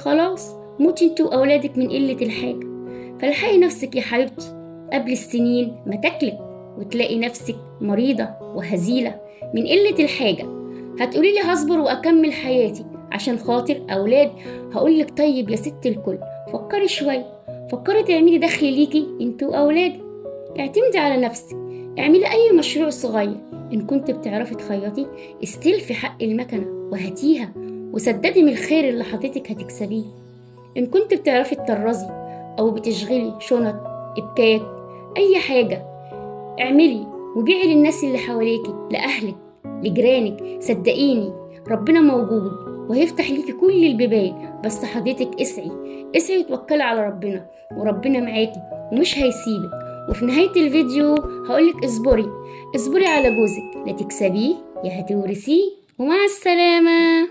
خلاص موتي انت واولادك من قلة الحاجة. فالحقي نفسك يا حبيبتي قبل السنين ما تاكلك وتلاقي نفسك مريضة وهزيلة من قلة الحاجة. هتقولي لي هصبر واكمل حياتي عشان خاطر اولاد. هقولك طيب يا ست الكل، فكري شوية، فكري تعملي دخل ليكي انت واولادك. اعتمدي على نفسك، اعملي اي مشروع صغير. ان كنت بتعرفي تخيطي استلفي حق المكنة وهاتيها، وسددي من الخير اللي حطيتك هتكسبيه. ان كنت بتعرفي تطرزي او بتشغلي شنط، ابكات، اي حاجة اعملي وبيعي للناس اللي حواليكي، لأهلك، لجيرانك. صدقيني ربنا موجود وهيفتح ليكي كل البيبان، بس حضرتك اسعي اسعي وتوكلي على ربنا، وربنا معاكي ومش هيسيبك. وفي نهاية الفيديو هقولك اصبري اصبري على جوزك، لا تكسبيه يا هتورثيه. ومع السلامة.